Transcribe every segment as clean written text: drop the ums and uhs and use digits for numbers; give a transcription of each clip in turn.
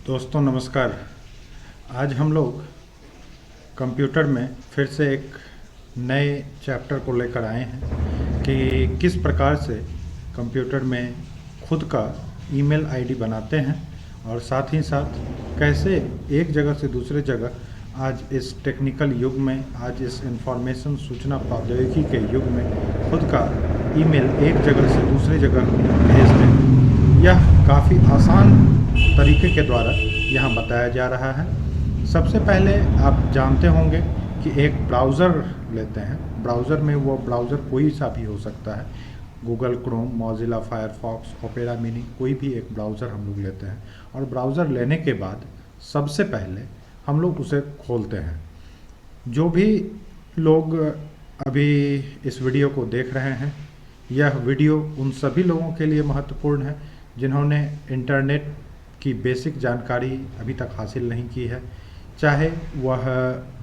दोस्तों नमस्कार। आज हम लोग कंप्यूटर में फिर से एक नए चैप्टर को लेकर आए हैं कि किस प्रकार से कंप्यूटर में खुद का ईमेल आईडी बनाते हैं और साथ ही साथ कैसे एक जगह से दूसरे जगह आज इस टेक्निकल युग में, आज इस इंफॉर्मेशन सूचना प्रौद्योगिकी के युग में खुद का ईमेल एक जगह से दूसरे जगह भेजते हैं। यह काफ़ी आसान तरीके के द्वारा यहाँ बताया जा रहा है। सबसे पहले आप जानते होंगे कि एक ब्राउज़र लेते हैं। ब्राउज़र में वो ब्राउज़र कोई सा भी हो सकता है, Google Chrome, Mozilla Firefox, opera mini, कोई भी एक ब्राउज़र हम लोग लेते हैं। और ब्राउज़र लेने के बाद सबसे पहले हम लोग उसे खोलते हैं। जो भी लोग अभी इस वीडियो को देख रहे हैं, यह वीडियो उन सभी लोगों के लिए महत्वपूर्ण है जिन्होंने इंटरनेट की बेसिक जानकारी अभी तक हासिल नहीं की है, चाहे वह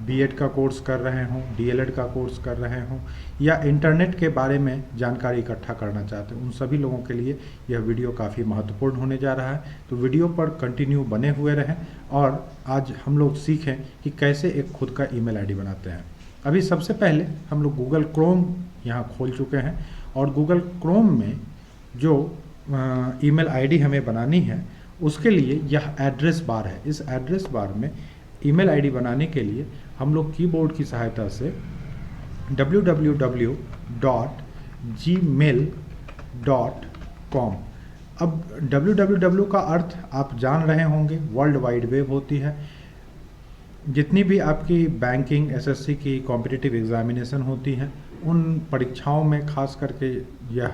बीएड का कोर्स कर रहे हों, डीएलएड का कोर्स कर रहे हों या इंटरनेट के बारे में जानकारी इकट्ठा करना चाहते हैं। उन सभी लोगों के लिए यह वीडियो काफ़ी महत्वपूर्ण होने जा रहा है। तो वीडियो पर कंटिन्यू बने हुए रहें और आज हम लोग सीखें कि कैसे एक खुद का ईमेल आईडी बनाते हैं। अभी सबसे पहले हम लोग गूगल क्रोम यहाँ खोल चुके हैं और गूगल क्रोम में जो ईमेल आईडी हमें बनानी है उसके लिए यह एड्रेस बार है। इस एड्रेस बार में ईमेल आईडी बनाने के लिए हम लोग कीबोर्ड की सहायता से www.gmail.com। अब www का अर्थ आप जान रहे होंगे, वर्ल्ड वाइड वेब होती है। जितनी भी आपकी बैंकिंग, एसएससी की कॉम्पिटिटिव एग्जामिनेशन होती हैं, उन परीक्षाओं में खास करके यह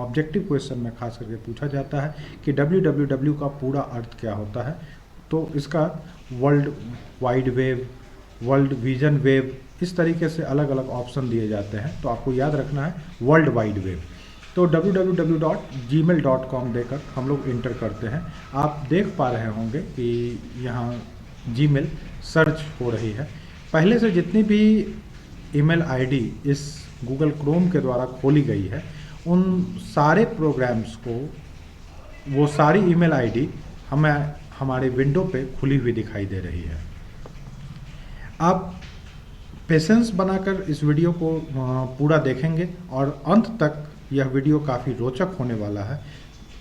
ऑब्जेक्टिव क्वेश्चन में खास करके पूछा जाता है कि www का पूरा अर्थ क्या होता है। तो इसका world wide web, world vision web, इस तरीके से अलग अलग ऑप्शन दिए जाते हैं। तो आपको याद रखना है वर्ल्ड वाइड वेब। तो www.gmail.com देकर हम लोग इंटर करते हैं। आप देख पा रहे होंगे कि यहाँ जीमेल सर्च हो रही है। पहले से जितनी भी ईमेल आईडी इस गूगल क्रोम के द्वारा खोली गई है, उन सारे प्रोग्राम्स को, वो सारी ईमेल आईडी हमें हमारे विंडो पे खुली हुई दिखाई दे रही है। आप पेशेंस बनाकर इस वीडियो को पूरा देखेंगे और अंत तक यह वीडियो काफ़ी रोचक होने वाला है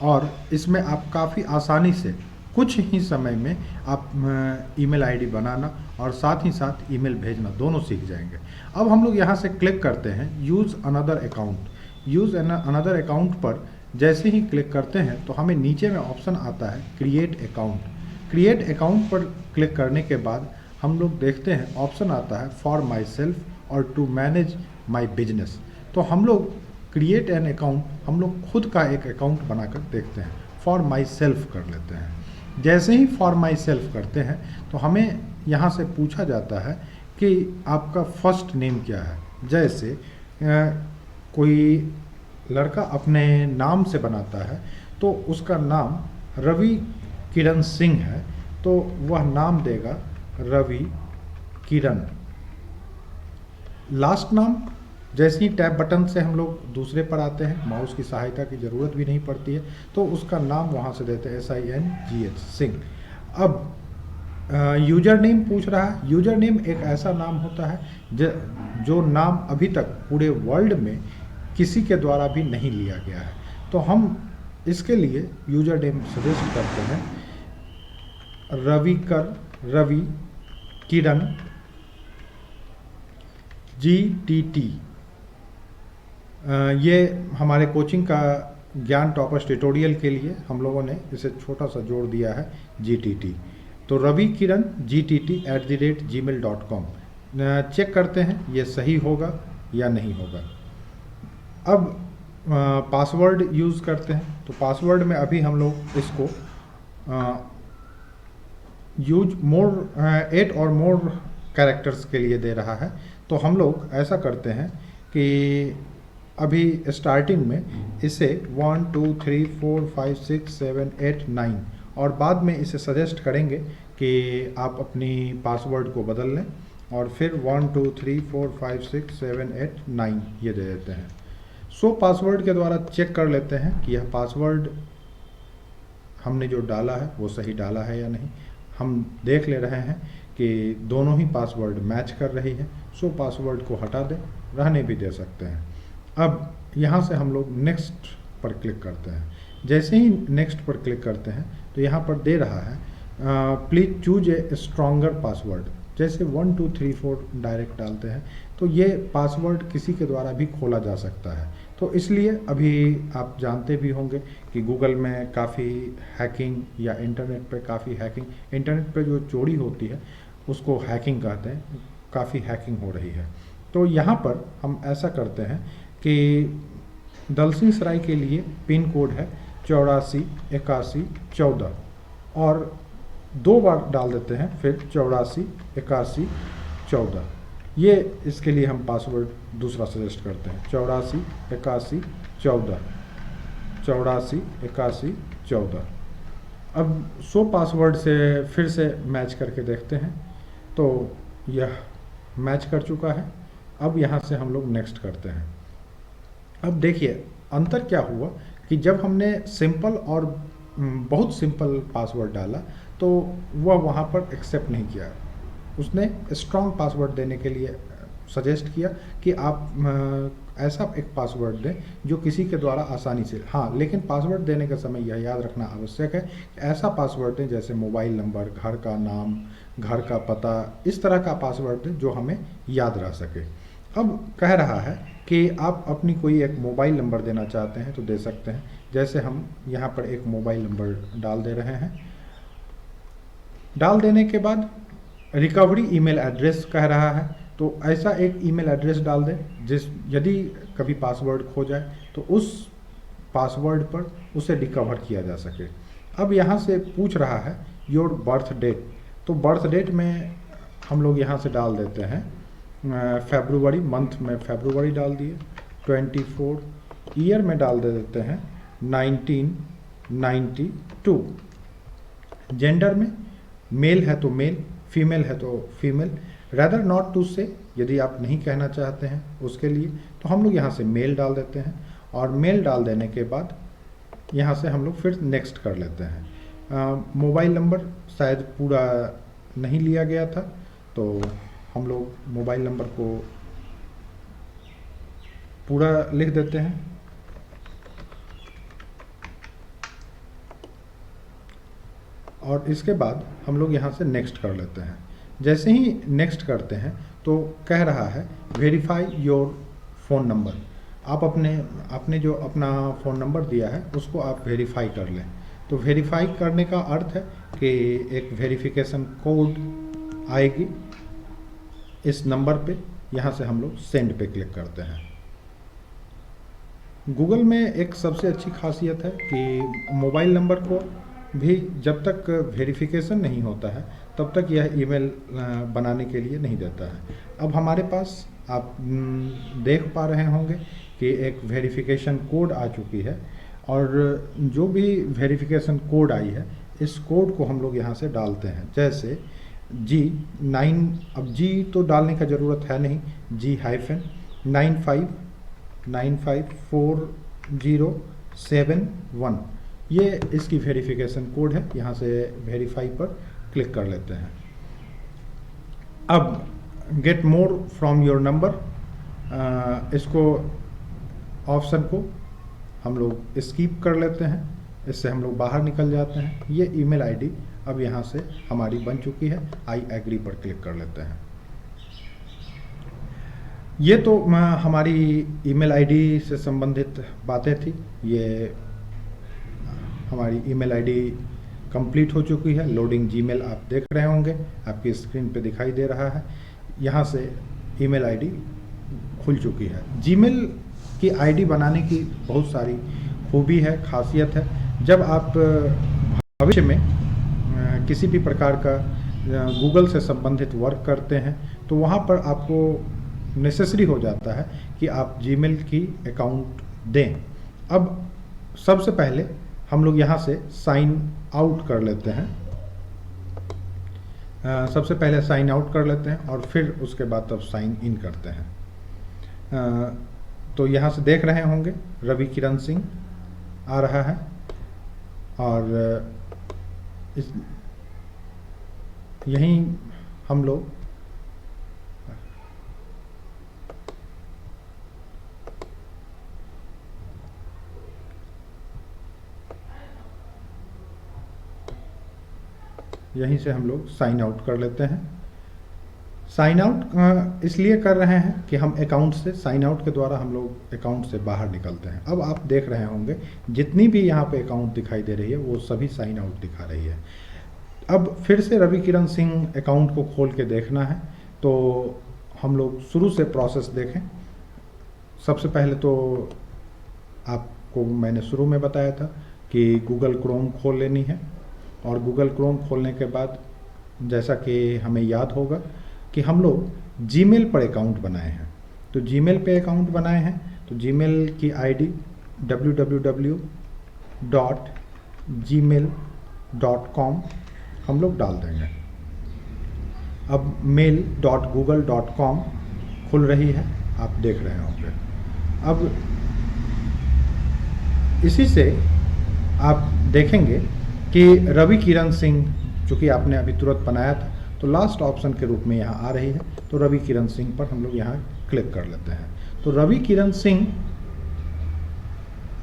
और इसमें आप काफ़ी आसानी से कुछ ही समय में आप ईमेल आईडी बनाना और साथ ही साथ ईमेल भेजना दोनों सीख जाएंगे। अब हम लोग यहाँ से क्लिक करते हैं use another account. Use another account पर जैसे ही क्लिक करते हैं तो हमें नीचे में ऑप्शन आता है क्रिएट अकाउंट। क्रिएट अकाउंट पर क्लिक करने के बाद हम लोग देखते हैं ऑप्शन आता है फॉर माई सेल्फ और टू मैनेज माई बिजनेस। तो हम लोग क्रिएट एन अकाउंट, हम लोग खुद का एक अकाउंट बनाकर देखते हैं। फॉर माई सेल्फ कर लेते हैं। जैसे ही फॉर माई सेल्फ करते हैं तो हमें यहाँ से पूछा जाता है कि आपका फर्स्ट नेम क्या है। जैसे कोई लड़का अपने नाम से बनाता है तो उसका नाम रवि किरण सिंह है, तो वह नाम देगा रवि किरण। लास्ट नाम, जैसे ही टैब बटन से हम लोग दूसरे पर आते हैं, माउस की सहायता की ज़रूरत भी नहीं पड़ती है, तो उसका नाम वहाँ से देते हैं SINGH सिंह। अब यूजर नेम पूछ रहा है। यूजर नेम एक ऐसा नाम होता है जो नाम अभी तक पूरे वर्ल्ड में किसी के द्वारा भी नहीं लिया गया है। तो हम इसके लिए यूजर नेम सजेस्ट करते हैं रवि किरण GTT। ये हमारे कोचिंग का ज्ञान टॉपर्स ट्यूटोरियल के लिए हम लोगों ने इसे छोटा सा जोड़ दिया है GTT। तो रवि किरण GTT@gmail.com चेक करते हैं ये सही होगा या नहीं होगा। अब पासवर्ड यूज़ करते हैं। तो पासवर्ड में अभी हम लोग इसको यूज 8 और मोर कैरेक्टर्स के लिए दे रहा है। तो हम लोग ऐसा करते हैं कि अभी स्टार्टिंग में इसे 1 2 3 4 5 6 7 8 9 और बाद में इसे सजेस्ट करेंगे कि आप अपनी पासवर्ड को बदल लें और फिर 1 2 3 4 5 6 7 8 9 ये दे देते हैं। सो पासवर्ड के द्वारा चेक कर लेते हैं कि यह पासवर्ड हमने जो डाला है वो सही डाला है या नहीं। हम देख ले रहे हैं कि दोनों ही पासवर्ड मैच कर रही है, सो पासवर्ड को हटा दें, रहने भी दे सकते हैं। अब यहाँ से हम लोग नेक्स्ट पर क्लिक करते हैं। जैसे ही नेक्स्ट पर क्लिक करते हैं तो यहाँ पर दे रहा है please choose a stronger password. जैसे 1 2 3 4 डायरेक्ट डालते हैं तो ये पासवर्ड किसी के द्वारा भी खोला जा सकता है। तो इसलिए अभी आप जानते भी होंगे कि गूगल में काफ़ी हैकिंग या इंटरनेट पे काफ़ी हैकिंग, इंटरनेट पे जो चोरी होती है उसको हैकिंग कहते हैं, काफ़ी हैकिंग हो रही है। तो यहाँ पर हम ऐसा करते हैं कि दलसिंह सराय के लिए पिन कोड है 84 81 14 और 2 बार डाल देते हैं, फिर 84 81 14। ये इसके लिए हम पासवर्ड दूसरा सजेस्ट करते हैं 84 81 14 84 81 14। अब 100 पासवर्ड से फिर से मैच करके देखते हैं तो यह मैच कर चुका है। अब यहाँ से हम लोग नेक्स्ट करते हैं। अब देखिए अंतर क्या हुआ कि जब हमने सिंपल और बहुत सिंपल पासवर्ड डाला तो वह वहाँ पर एक्सेप्ट नहीं किया। उसने स्ट्रॉन्ग पासवर्ड देने के लिए सजेस्ट किया कि आप ऐसा एक पासवर्ड दें जो किसी के द्वारा आसानी से, हाँ लेकिन पासवर्ड देने के समय यह याद रखना आवश्यक है कि ऐसा पासवर्ड दें जैसे मोबाइल नंबर, घर का नाम, घर का पता, इस तरह का पासवर्ड दें जो हमें याद रह सके। अब कह रहा है कि आप अपनी कोई एक मोबाइल नंबर देना चाहते हैं तो दे सकते हैं। जैसे हम यहाँ पर एक मोबाइल नंबर डाल दे रहे हैं। डाल देने के बाद रिकवरी ईमेल एड्रेस कह रहा है, तो ऐसा एक ईमेल एड्रेस डाल दें जिस यदि कभी पासवर्ड खो जाए तो उस पासवर्ड पर उसे रिकवर किया जा सके। अब यहाँ से पूछ रहा है योर बर्थ डेट, तो बर्थ डेट में हम लोग यहाँ से डाल देते हैं फरवरी, मंथ में फरवरी डाल दिए 24, ईयर में डाल देते हैं 1992। जेंडर में मेल है तो मेल, फीमेल है तो फीमेल। रैदर नॉट टू से, यदि आप नहीं कहना चाहते हैं उसके लिए तो हम लोग यहाँ से मेल डाल देते हैं और मेल डाल देने के बाद यहाँ से हम लोग फिर नेक्स्ट कर लेते हैं। मोबाइल नंबर शायद पूरा नहीं लिया गया था तो हम लोग मोबाइल नंबर को पूरा लिख देते हैं। और इसके बाद हम लोग यहाँ से नेक्स्ट कर लेते हैं। जैसे ही नेक्स्ट करते हैं तो कह रहा है वेरीफाई योर फ़ोन नंबर। आप आपने जो अपना फ़ोन नंबर दिया है उसको आप वेरीफाई कर लें। तो वेरीफाई करने का अर्थ है कि एक वेरिफिकेशन कोड आएगी इस नंबर पे, यहाँ से हम लोग सेंड पे क्लिक करते हैं। गूगल में एक सबसे अच्छी खासियत है कि मोबाइल नंबर को भी जब तक वेरिफिकेशन नहीं होता है तब तक यह ईमेल बनाने के लिए नहीं देता है। अब हमारे पास आप देख पा रहे होंगे कि एक वेरिफिकेशन कोड आ चुकी है और जो भी वेरिफिकेशन कोड आई है इस कोड को हम लोग यहाँ से डालते हैं। जैसे G9, अब G तो डालने का ज़रूरत है नहीं, G-95954071 ये इसकी वेरिफिकेशन कोड है। यहाँ से वेरीफाई पर क्लिक कर लेते हैं। अब get more from your number, इसको ऑप्शन को हम लोग स्किप कर लेते हैं, इससे हम लोग बाहर निकल जाते हैं। ये ईमेल आईडी अब यहाँ से हमारी बन चुकी है। आई एग्री पर क्लिक कर लेते हैं। ये तो हमारी ईमेल आईडी से संबंधित बातें थी। ये हमारी ईमेल आईडी कंप्लीट हो चुकी है। लोडिंग जीमेल आप देख रहे होंगे, आपकी स्क्रीन पे दिखाई दे रहा है। यहाँ से ईमेल आईडी खुल चुकी है। जीमेल की आईडी बनाने की बहुत सारी खूबी है, खासियत है। जब आप भविष्य में किसी भी प्रकार का गूगल से संबंधित वर्क करते हैं तो वहाँ पर आपको नेसेसरी हो जाता है कि आप जीमेल की अकाउंट दें। अब सबसे पहले हम लोग यहाँ से साइन आउट कर लेते हैं। सबसे पहले साइन आउट कर लेते हैं और फिर उसके बाद तब साइन इन करते हैं। तो यहाँ से देख रहे होंगे रवि किरण सिंह आ रहा है। और इस यहीं हम लोग यहीं से हम लोग साइन आउट कर लेते हैं। साइन आउट इसलिए कर रहे हैं कि हम अकाउंट से, साइन आउट के द्वारा हम लोग अकाउंट से बाहर निकलते हैं। अब आप देख रहे होंगे जितनी भी यहाँ पे अकाउंट दिखाई दे रही है वो सभी साइन आउट दिखा रही है। अब फिर से रवि किरण सिंह अकाउंट को खोल के देखना है तो हम लोग शुरू से प्रोसेस देखें। सबसे पहले तो आपको मैंने शुरू में बताया था कि गूगल क्रोम खोल लेनी है, और गूगल क्रोम खोलने के बाद जैसा कि हमें याद होगा कि हम लोग जीमेल पर अकाउंट बनाए हैं। तो जीमेल पे अकाउंट बनाए हैं तो जीमेल की आईडी www.gmail.com हम लोग डाल देंगे। अब mail.google.com खुल रही है, आप देख रहे होंगे। अब इसी से आप देखेंगे कि रवि किरण सिंह, चूँकि आपने अभी तुरंत बनाया था तो लास्ट ऑप्शन के रूप में यहाँ आ रही है, तो रवि किरण सिंह पर हम लोग यहाँ क्लिक कर लेते हैं। तो रवि किरण सिंह,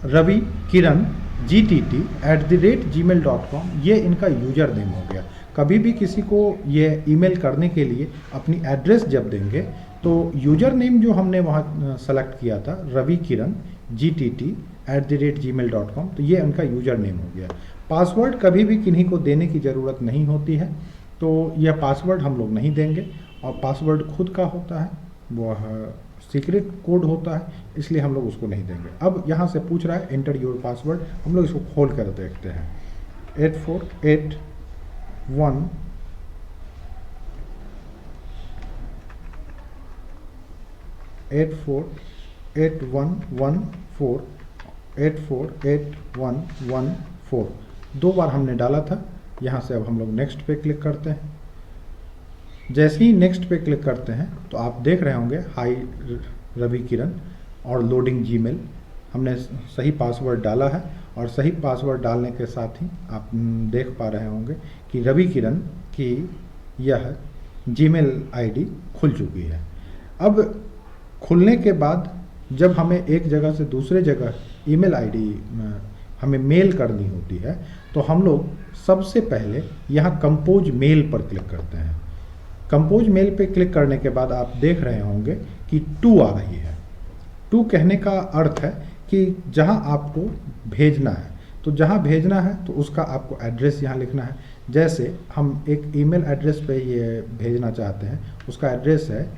रवि किरण GTT@gmail.com ये इनका यूजर नेम हो गया। कभी भी किसी को ये ईमेल करने के लिए अपनी एड्रेस जब देंगे तो यूजर नेम जो हमने वहाँ सेलेक्ट किया था रवि किरण GTT@gmail.com, तो ये उनका यूजर नेम हो गया। पासवर्ड कभी भी किन्हीं को देने की ज़रूरत नहीं होती है, तो यह पासवर्ड हम लोग नहीं देंगे, और पासवर्ड खुद का होता है, वह सीक्रेट कोड होता है, इसलिए हम लोग उसको नहीं देंगे। अब यहाँ से पूछ रहा है एंटर योर पासवर्ड, हम लोग इसको खोल कर देखते हैं। 8481 848114 848114 दो बार हमने डाला था। यहाँ से अब हम लोग नेक्स्ट पे क्लिक करते हैं। जैसे ही नेक्स्ट पे क्लिक करते हैं तो आप देख रहे होंगे हाई रवि किरण और लोडिंग जीमेल। हमने सही पासवर्ड डाला है, और सही पासवर्ड डालने के साथ ही आप देख पा रहे होंगे कि रवि किरण की यह जीमेल आईडी खुल चुकी है। अब खुलने के बाद जब हमें एक जगह से दूसरे जगह ईमेल आईडी हमें मेल करनी होती है तो हम लोग सबसे पहले यहाँ कंपोज मेल पर क्लिक करते हैं। कंपोज मेल पे क्लिक करने के बाद आप देख रहे होंगे कि टू आ रही है। टू कहने का अर्थ है कि जहाँ आपको भेजना है, तो जहाँ भेजना है तो उसका आपको एड्रेस यहाँ लिखना है। जैसे हम एक ईमेल एड्रेस पे ये भेजना चाहते हैं, उसका एड्रेस है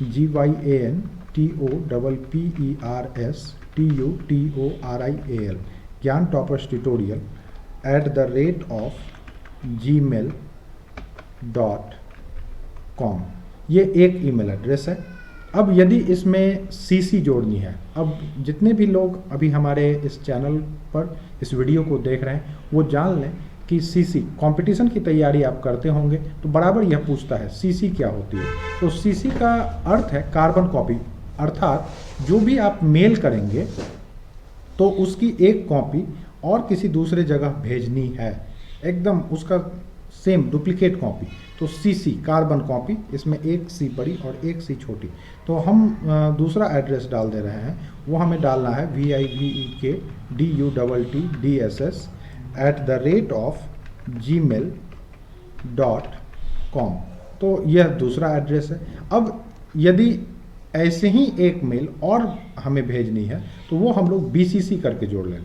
GYANTOPPERSTUTORIAL ज्ञान टॉपर्स ट्यूटोरियल @gmail.com, ये एक ईमेल एड्रेस है। अब यदि इसमें CC जोड़नी है, अब जितने भी लोग अभी हमारे इस चैनल पर इस वीडियो को देख रहे हैं वो जान लें कि CC कंपटीशन की तैयारी आप करते होंगे तो बराबर यह पूछता है CC क्या होती है। तो CC का अर्थ है कार्बन कॉपी, अर्थात जो भी आप मेल करेंगे तो उसकी एक कॉपी और किसी दूसरे जगह भेजनी है, एकदम उसका सेम डुप्लीकेट कॉपी। तो CC कार्बन कॉपी, इसमें एक C बड़ी और एक C छोटी। तो हम दूसरा एड्रेस डाल दे रहे हैं, वो हमें डालना है VIVEKDUDDSS@gmail.com। तो यह दूसरा एड्रेस है। अब यदि ऐसे ही एक मेल और हमें भेजनी है तो वो हम लोग BCC करके जोड़ लें।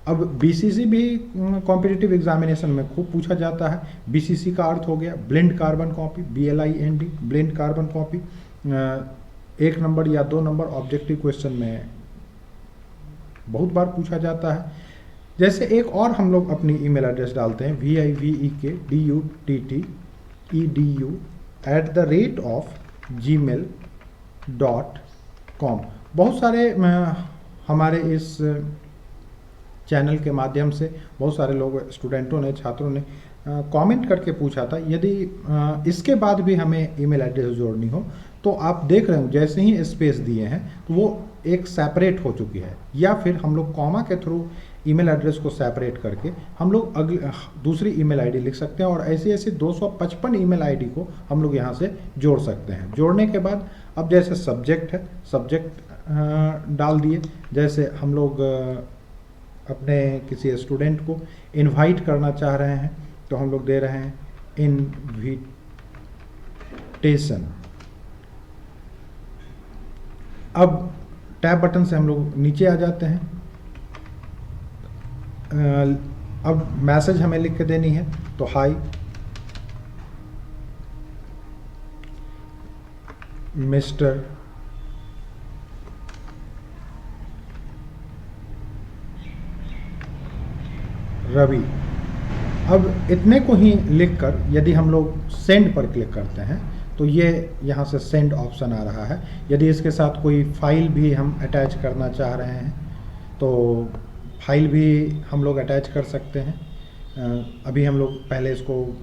अब BCC भी कॉम्पिटिटिव एग्जामिनेशन में खूब पूछा जाता है। BCC का अर्थ हो गया blend carbon copy, BLIND blend carbon copy. 1 number या 2 नंबर ऑब्जेक्टिव क्वेश्चन में बहुत बार पूछा जाता है। जैसे एक और हम लोग अपनी ईमेल एड्रेस डालते हैं VIVEKDUTTEDU@gmail.com। बहुत सारे हमारे इस चैनल के माध्यम से बहुत सारे लोग, स्टूडेंटों ने, छात्रों ने कमेंट करके पूछा था यदि इसके बाद भी हमें ईमेल एड्रेस जोड़नी हो तो आप देख रहे हो जैसे ही स्पेस दिए हैं तो वो एक सेपरेट हो चुकी है, या फिर हम लोग कॉमा के थ्रू ईमेल एड्रेस को सेपरेट करके हम लोग अगले दूसरी ईमेल आईडी लिख सकते हैं और ऐसी ऐसी 255 ईमेल आईडी को हम लोग यहाँ से जोड़ सकते हैं। जोड़ने के बाद अब जैसे सब्जेक्ट है, सब्जेक्ट डाल दिए। जैसे हम लोग अपने किसी स्टूडेंट को इनवाइट करना चाह रहे हैं तो हम लोग दे रहे हैं इनविटेशन। अब टैब बटन से हम लोग नीचे आ जाते हैं। अब मैसेज हमें लिख के देनी है तो हाय मिस्टर रवि। अब इतने को ही लिखकर यदि हम लोग सेंड पर क्लिक करते हैं तो ये यहाँ से सेंड ऑप्शन आ रहा है। यदि इसके साथ कोई फाइल भी हम अटैच करना चाह रहे हैं तो फाइल भी हम लोग अटैच कर सकते हैं। अभी हम लोग पहले इसको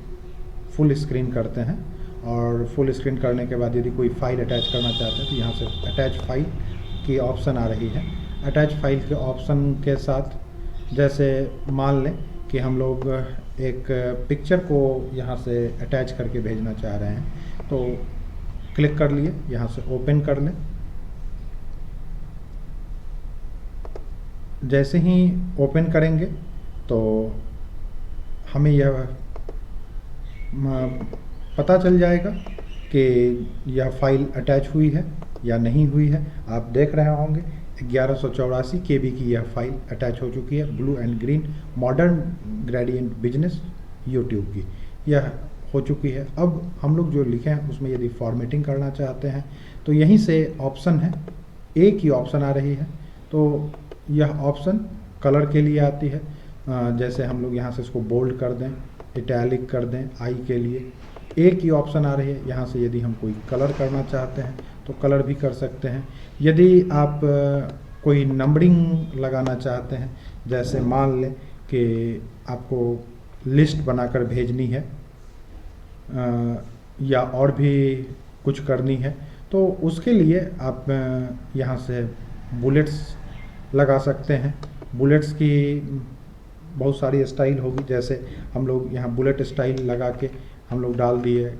फुल स्क्रीन करते हैं और फुल स्क्रीन करने के बाद यदि कोई फाइल अटैच करना चाहते हैं तो यहाँ से अटैच फाइल की ऑप्शन आ रही है। अटैच फाइल के ऑप्शन के साथ जैसे मान लें कि हम लोग एक पिक्चर को यहाँ से अटैच करके भेजना चाह रहे हैं तो क्लिक कर लिए, यहाँ से ओपन कर लें। जैसे ही ओपन करेंगे तो हमें यह पता चल जाएगा कि यह फाइल अटैच हुई है या नहीं हुई है। आप देख रहे होंगे 1184 KB की यह फाइल अटैच हो चुकी है, blue and green modern gradient business YouTube की यह हो चुकी है। अब हम लोग जो लिखे हैं उसमें यदि फॉर्मेटिंग करना चाहते हैं तो यहीं से ऑप्शन है, एक ही ऑप्शन आ रही है। तो यह ऑप्शन कलर के लिए आती है। जैसे हम लोग यहाँ से इसको बोल्ड कर दें, इटैलिक कर दें, आई के लिए एक ही ऑप्शन आ रही है। यहाँ से यदि हम कोई कलर करना चाहते हैं तो कलर भी कर सकते हैं। यदि आप कोई नंबरिंग लगाना चाहते हैं, जैसे मान लें कि आपको लिस्ट बनाकर भेजनी है या और भी कुछ करनी है तो उसके लिए आप यहाँ से बुलेट्स लगा सकते हैं। बुलेट्स की बहुत सारी स्टाइल होगी। जैसे हम लोग यहाँ बुलेट स्टाइल लगा के हम लोग डाल दिए,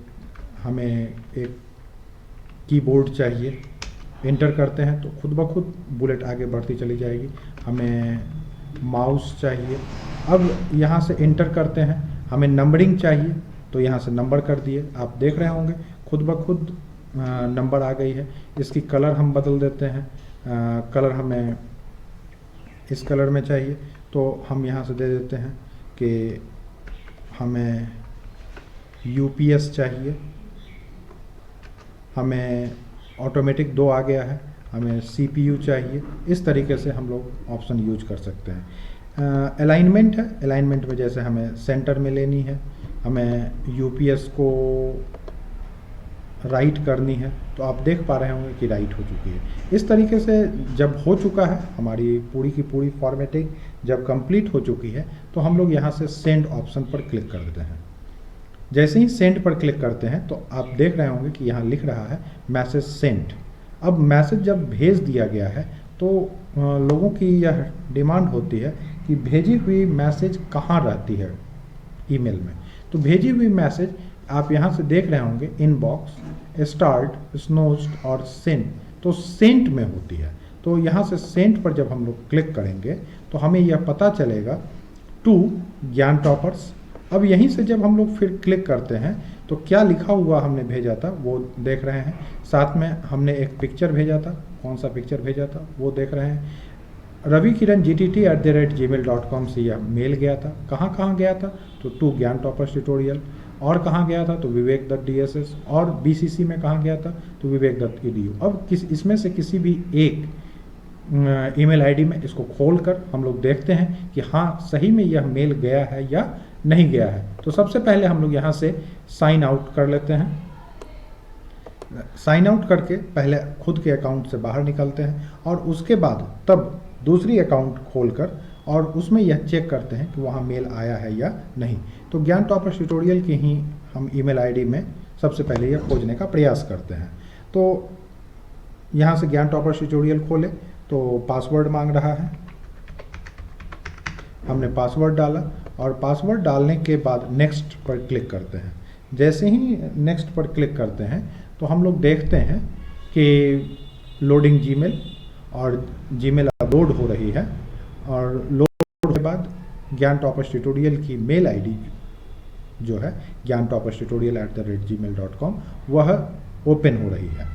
हमें एक कीबोर्ड चाहिए, इंटर करते हैं तो खुद ब खुद बुलेट आगे बढ़ती चली जाएगी। हमें माउस चाहिए, अब यहाँ से इंटर करते हैं। हमें नंबरिंग चाहिए तो यहाँ से नंबर कर दिए। आप देख रहे होंगे खुद ब खुद नंबर आ गई है। इसकी कलर हम बदल देते हैं। कलर हमें इस कलर में चाहिए तो हम यहाँ से दे देते हैं कि हमें UPS चाहिए। हमें ऑटोमेटिक 2 आ गया है, हमें CPU चाहिए। इस तरीके से हम लोग ऑप्शन यूज कर सकते हैं। अलाइनमेंट है, अलाइनमेंट में जैसे हमें सेंटर में लेनी है, हमें UPS को राइट करनी है तो आप देख पा रहे होंगे कि राइट हो चुकी है। इस तरीके से जब हो चुका है हमारी पूरी की पूरी फॉर्मेटिंग जब कंप्लीट हो चुकी है तो हम लोग यहाँ से सेंड ऑप्शन पर क्लिक कर देते हैं। जैसे ही सेंड पर क्लिक करते हैं तो आप देख रहे होंगे कि यहाँ लिख रहा है मैसेज सेंड। अब मैसेज जब भेज दिया गया है तो लोगों की यह डिमांड होती है कि भेजी हुई मैसेज कहाँ रहती है ईमेल में। तो भेजी हुई मैसेज आप यहाँ से देख रहे होंगे इनबॉक्स, स्टार्ट, स्नोस्ट और सेंड, तो सेंट में होती है। तो यहाँ से सेंट पर जब हम लोग क्लिक करेंगे तो हमें यह पता चलेगा टू ज्ञान टॉपर्स। अब यहीं से जब हम लोग फिर क्लिक करते हैं तो क्या लिखा हुआ हमने भेजा था वो देख रहे हैं। साथ में हमने एक पिक्चर भेजा था, कौन सा पिक्चर भेजा था वो देख रहे हैं। ravikiran@gmail.com से यह मेल गया था। कहाँ कहाँ गया था तो टू ज्ञान टॉपर्स ट्यूटोरियल, और कहाँ गया था तो विवेक दत्त DSS, और BCC में कहाँ गया था तो विवेक दत्त EDU। अब इसमें से किसी भी एक ईमेल आईडी में इसको खोलकर हम लोग देखते हैं कि हाँ सही में यह मेल गया है या नहीं गया है। तो सबसे पहले हम लोग यहाँ से साइन आउट कर लेते हैं। साइन आउट करके पहले खुद के अकाउंट से बाहर निकलते हैं और उसके बाद तब दूसरी अकाउंट खोलकर और उसमें यह चेक करते हैं कि वहाँ मेल आया है या नहीं। तो ज्ञान टॉपर्स ट्यूटोरियल की ही हम ईमेल आईडी में सबसे पहले यह खोजने का प्रयास करते हैं। तो यहाँ से ज्ञान टॉपर्स ट्यूटोरियल खोले तो पासवर्ड मांग रहा है, हमने पासवर्ड डाला और पासवर्ड डालने के बाद नेक्स्ट पर क्लिक करते हैं। जैसे ही नेक्स्ट पर क्लिक करते हैं तो हम लोग देखते हैं कि लोडिंग जीमेल और जीमेल अपलोड हो रही है और लोड के बाद ज्ञान टॉपर्स ट्यूटोरियल की मेल आईडी जो है gyantoperstutorial@gmail.com वह ओपन हो रही है।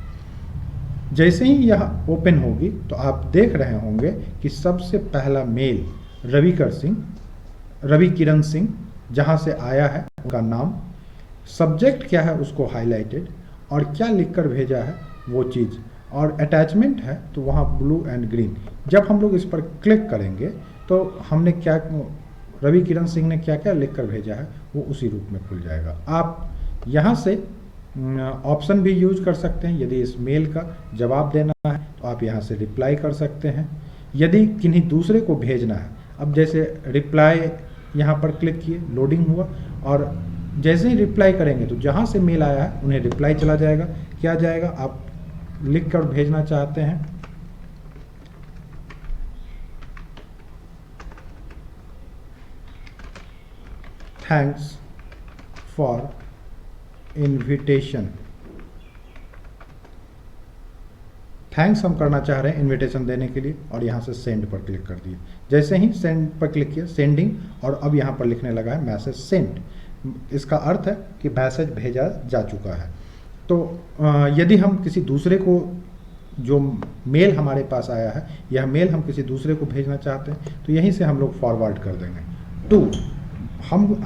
जैसे ही यह ओपन होगी तो आप देख रहे होंगे कि सबसे पहला मेल रवि किरण सिंह जहां से आया है, उनका नाम, सब्जेक्ट क्या है उसको हाईलाइटेड और क्या लिखकर भेजा है वो चीज़, और अटैचमेंट है तो वहाँ ब्लू एंड ग्रीन। जब हम लोग इस पर क्लिक करेंगे तो हमने क्या, रवि किरण सिंह ने क्या क्या लिखकर भेजा है वो उसी रूप में खुल जाएगा। आप यहाँ से ऑप्शन भी यूज कर सकते हैं। यदि इस मेल का जवाब देना है तो आप यहाँ से रिप्लाई कर सकते हैं। यदि किन्हीं दूसरे को भेजना है, अब जैसे रिप्लाई यहाँ पर क्लिक किए, लोडिंग हुआ और जैसे ही रिप्लाई करेंगे तो जहाँ से मेल आया है उन्हें रिप्लाई चला जाएगा। क्या जाएगा, आप लिख कर भेजना चाहते हैं थैंक्स फॉर इनविटेशन। थैंक्स हम करना चाह रहे हैं इनविटेशन देने के लिए और यहाँ से सेंड पर क्लिक कर दिए। जैसे ही सेंड पर क्लिक किया, सेंडिंग, और अब यहाँ पर लिखने लगा है मैसेज सेंड। इसका अर्थ है कि मैसेज भेजा जा चुका है। तो यदि हम किसी दूसरे को, जो मेल हमारे पास आया है, यह मेल हम किसी दूसरे को भेजना चाहते हैं तो यहीं से हम लोग फॉरवर्ड कर देंगे टू,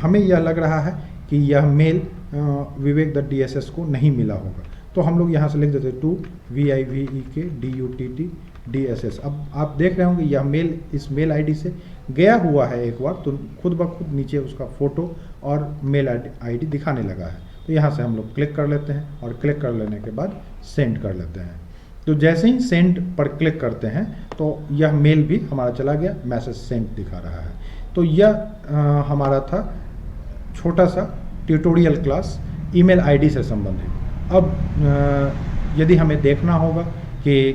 हमें यह लग रहा है कि यह मेल विवेक द DSS को नहीं मिला होगा तो हम लोग यहाँ से लिख देते टू VIVEK DUTT DSS। अब आप देख रहे होंगे यह मेल इस मेल आईडी से गया हुआ है एक बार, तो खुद ब खुद नीचे उसका फ़ोटो और मेल आईडी दिखाने लगा है। तो यहाँ से हम लोग क्लिक कर लेते हैं और क्लिक कर लेने के बाद सेंड कर लेते हैं। तो जैसे ही सेंड पर क्लिक करते हैं तो यह मेल भी हमारा चला गया, मैसेज सेंड दिखा रहा है। तो यह हमारा था छोटा सा ट्यूटोरियल क्लास ईमेल आईडी से संबंधित। अब यदि हमें देखना होगा कि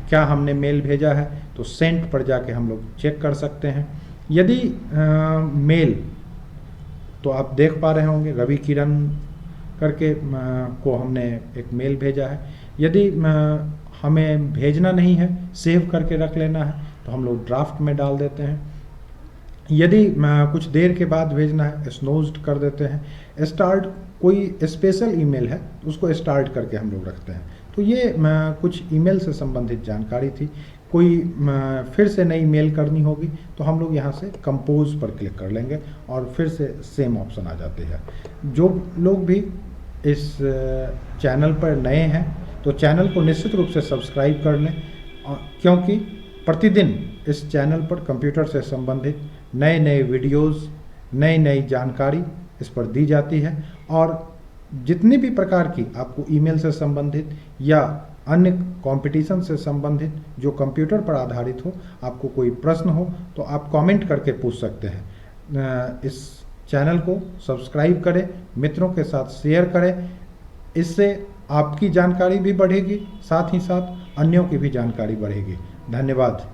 क्या हमने मेल भेजा है तो सेंड पर जाके हम लोग चेक कर सकते हैं। यदि मेल, तो आप देख पा रहे होंगे रवि किरण करके को हमने एक मेल भेजा है। यदि हमें भेजना नहीं है, सेव करके रख लेना है, तो हम लोग ड्राफ्ट में डाल देते हैं। यदि कुछ देर के बाद भेजना है, स्नोज्ड कर देते हैं। स्टार्ट, कोई स्पेशल ईमेल है तो उसको स्टार्ट करके हम लोग रखते हैं। तो ये कुछ ईमेल से संबंधित जानकारी थी। कोई फिर से नई मेल करनी होगी तो हम लोग यहाँ से कंपोज पर क्लिक कर लेंगे और फिर से सेम ऑप्शन आ जाते हैं। जो लोग भी इस चैनल पर नए हैं तो चैनल को निश्चित रूप से सब्सक्राइब कर लें, क्योंकि प्रतिदिन इस चैनल पर कंप्यूटर से संबंधित नए नए वीडियोस, नई नई जानकारी इस पर दी जाती है। और जितनी भी प्रकार की आपको ईमेल से संबंधित या अन्य कंपटीशन से संबंधित जो कंप्यूटर पर आधारित हो, आपको कोई प्रश्न हो तो आप कमेंट करके पूछ सकते हैं। इस चैनल को सब्सक्राइब करें, मित्रों के साथ शेयर करें, इससे आपकी जानकारी भी बढ़ेगी, साथ ही साथ अन्यों की भी जानकारी बढ़ेगी। धन्यवाद।